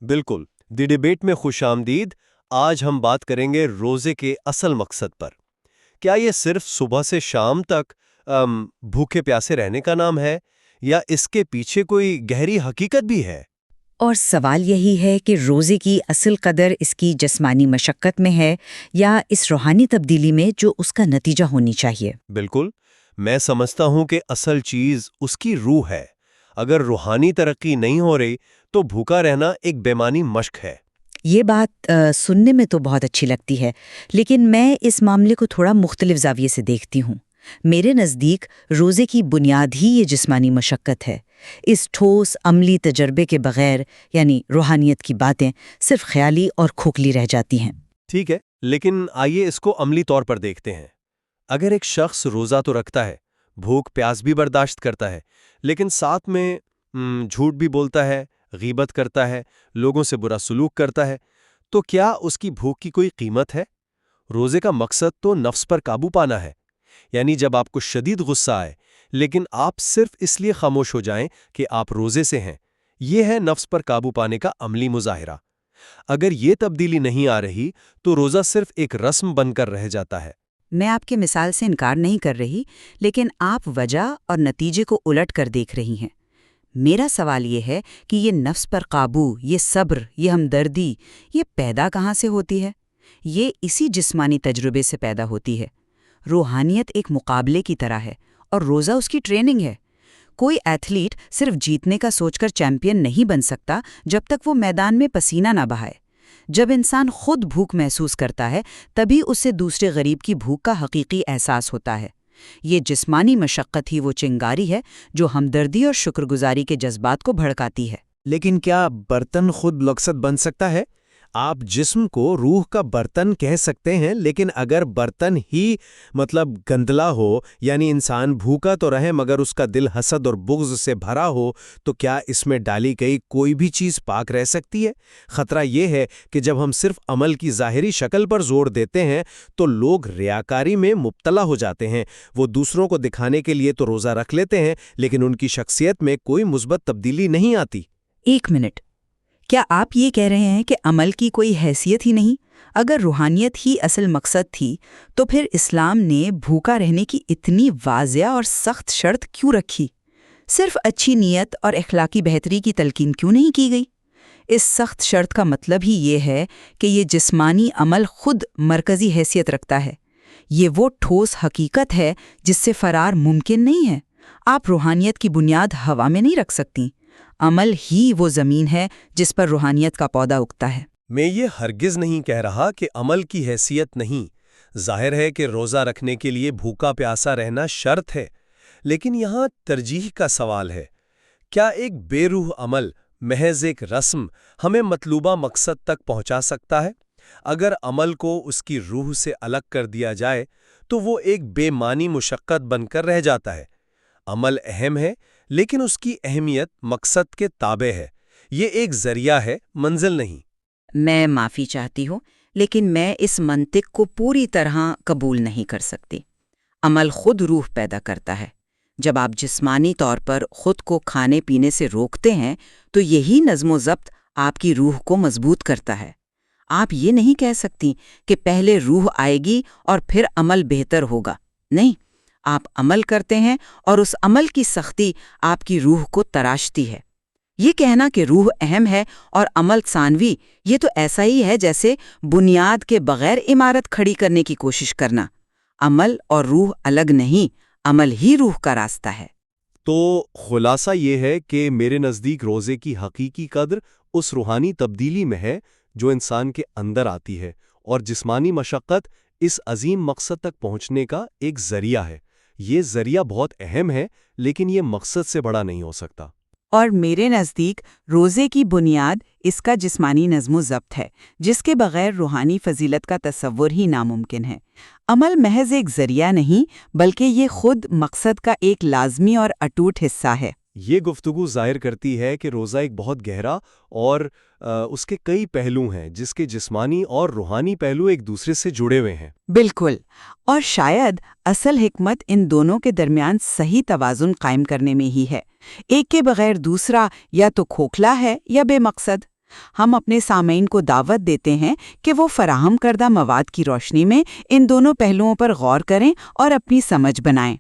بالکل، دی ڈیبیٹ میں خوش آمدید۔ آج ہم بات کریں گے روزے کے اصل مقصد پر۔ کیا یہ صرف صبح سے شام تک بھوکے پیاسے رہنے کا نام ہے، یا اس کے پیچھے کوئی گہری حقیقت بھی ہے؟ اور سوال یہی ہے کہ روزے کی اصل قدر اس کی جسمانی مشقت میں ہے یا اس روحانی تبدیلی میں جو اس کا نتیجہ ہونی چاہیے۔ بالکل، میں سمجھتا ہوں کہ اصل چیز اس کی روح ہے۔ اگر روحانی ترقی نہیں ہو رہی تو بھوکا رہنا ایک بے معنی مشق ہے۔ یہ بات سننے میں تو بہت اچھی لگتی ہے، لیکن میں اس معاملے کو تھوڑا مختلف زاویے سے دیکھتی ہوں۔ میرے نزدیک روزے کی بنیاد ہی یہ جسمانی مشقت ہے۔ اس ٹھوس عملی تجربے کے بغیر یعنی روحانیت کی باتیں صرف خیالی اور کھوکھلی رہ جاتی ہیں۔ ٹھیک ہے، لیکن آئیے اس کو عملی طور پر دیکھتے ہیں۔ اگر ایک شخص روزہ تو رکھتا ہے، بھوک پیاس بھی برداشت کرتا ہے، لیکن ساتھ میں جھوٹ بھی بولتا ہے، غیبت کرتا ہے، لوگوں سے برا سلوک کرتا ہے، تو کیا اس کی بھوک کی کوئی قیمت ہے؟ روزے کا مقصد تو نفس پر قابو پانا ہے۔ یعنی جب آپ کو شدید غصہ آئے لیکن آپ صرف اس لیے خاموش ہو جائیں کہ آپ روزے سے ہیں، یہ ہے نفس پر قابو پانے کا عملی مظاہرہ۔ اگر یہ تبدیلی نہیں آ رہی تو روزہ صرف ایک رسم بن کر رہ جاتا ہے۔ میں آپ کے مثال سے انکار نہیں کر رہی، لیکن آپ وجہ اور نتیجے کو الٹ کر دیکھ رہی ہیں۔ میرا سوال یہ ہے کہ یہ نفس پر قابو، یہ صبر، یہ ہمدردی، یہ پیدا کہاں سے ہوتی ہے؟ یہ اسی جسمانی تجربے سے پیدا ہوتی ہے۔ روحانیت ایک مقابلے کی طرح ہے اور روزہ اس کی ٹریننگ ہے۔ کوئی ایتھلیٹ صرف جیتنے کا سوچ کر چیمپئن نہیں بن سکتا جب تک وہ میدان میں پسینہ نہ بہائے۔ جب انسان خود بھوک محسوس کرتا ہے تبھی اسے دوسرے غریب کی بھوک کا حقیقی احساس ہوتا ہے۔ یہ جسمانی مشقت ہی وہ چنگاری ہے جو ہمدردی اور شکر گزاری کے جذبات کو بھڑکاتی ہے۔ لیکن کیا برتن خود مقصد بن سکتا ہے؟ آپ جسم کو روح کا برتن کہہ سکتے ہیں، لیکن اگر برتن ہی گندلا ہو، یعنی انسان بھوکا تو رہے مگر اس کا دل حسد اور بغض سے بھرا ہو، تو کیا اس میں ڈالی گئی کوئی بھی چیز پاک رہ سکتی ہے؟ خطرہ یہ ہے کہ جب ہم صرف عمل کی ظاہری شکل پر زور دیتے ہیں تو لوگ ریاکاری میں مبتلا ہو جاتے ہیں۔ وہ دوسروں کو دکھانے کے لیے تو روزہ رکھ لیتے ہیں، لیکن ان کی شخصیت میں کوئی مثبت تبدیلی نہیں آتی۔ ایک منٹ، کیا آپ یہ کہہ رہے ہیں کہ عمل کی کوئی حیثیت ہی نہیں؟ اگر روحانیت ہی اصل مقصد تھی تو پھر اسلام نے بھوکا رہنے کی اتنی واضح اور سخت شرط کیوں رکھی؟ صرف اچھی نیت اور اخلاقی بہتری کی تلقین کیوں نہیں کی گئی؟ اس سخت شرط کا مطلب ہی یہ ہے کہ یہ جسمانی عمل خود مرکزی حیثیت رکھتا ہے۔ یہ وہ ٹھوس حقیقت ہے جس سے فرار ممکن نہیں ہے۔ آپ روحانیت کی بنیاد ہوا میں نہیں رکھ سکتی۔ عمل ہی وہ زمین ہے جس پر روحانیت کا پودا اگتا ہے۔ میں یہ ہرگز نہیں کہہ رہا کہ عمل کی حیثیت نہیں۔ ظاہر ہے کہ روزہ رکھنے کے لیے بھوکا پیاسا رہنا شرط ہے، لیکن یہاں ترجیح کا سوال ہے۔ کیا ایک بے روح عمل، محض ایک رسم، ہمیں مطلوبہ مقصد تک پہنچا سکتا ہے؟ اگر عمل کو اس کی روح سے الگ کر دیا جائے تو وہ ایک بے معنی مشقت بن کر رہ جاتا ہے۔ عمل اہم ہے، لیکن اس کی اہمیت مقصد کے تابع ہے۔ یہ ایک ذریعہ ہے، منزل نہیں۔ میں معافی چاہتی ہوں، لیکن میں اس منطق کو پوری طرح قبول نہیں کر سکتی۔ عمل خود روح پیدا کرتا ہے۔ جب آپ جسمانی طور پر خود کو کھانے پینے سے روکتے ہیں تو یہی نظم و ضبط آپ کی روح کو مضبوط کرتا ہے۔ آپ یہ نہیں کہہ سکتی کہ پہلے روح آئے گی اور پھر عمل بہتر ہوگا۔ نہیں، آپ عمل کرتے ہیں اور اس عمل کی سختی آپ کی روح کو تراشتی ہے۔ یہ کہنا کہ روح اہم ہے اور عمل ثانوی، یہ تو ایسا ہی ہے جیسے بنیاد کے بغیر عمارت کھڑی کرنے کی کوشش کرنا۔ عمل اور روح الگ نہیں، عمل ہی روح کا راستہ ہے۔ تو خلاصہ یہ ہے کہ میرے نزدیک روزے کی حقیقی قدر اس روحانی تبدیلی میں ہے جو انسان کے اندر آتی ہے، اور جسمانی مشقت اس عظیم مقصد تک پہنچنے کا ایک ذریعہ ہے۔ یہ ذریعہ بہت اہم ہے، لیکن یہ مقصد سے بڑا نہیں ہو سکتا۔ اور میرے نزدیک روزے کی بنیاد اس کا جسمانی نظم و ضبط ہے، جس کے بغیر روحانی فضیلت کا تصور ہی ناممکن ہے۔ عمل محض ایک ذریعہ نہیں، بلکہ یہ خود مقصد کا ایک لازمی اور اٹوٹ حصہ ہے۔ یہ گفتگو ظاہر کرتی ہے کہ روزہ ایک بہت گہرا اور اس کے کئی پہلو ہیں، جس کے جسمانی اور روحانی پہلو ایک دوسرے سے جڑے ہوئے ہیں۔ بالکل، اور شاید اصل حکمت ان دونوں کے درمیان صحیح توازن قائم کرنے میں ہی ہے۔ ایک کے بغیر دوسرا یا تو کھوکھلا ہے یا بے مقصد۔ ہم اپنے سامعین کو دعوت دیتے ہیں کہ وہ فراہم کردہ مواد کی روشنی میں ان دونوں پہلوؤں پر غور کریں اور اپنی سمجھ بنائیں۔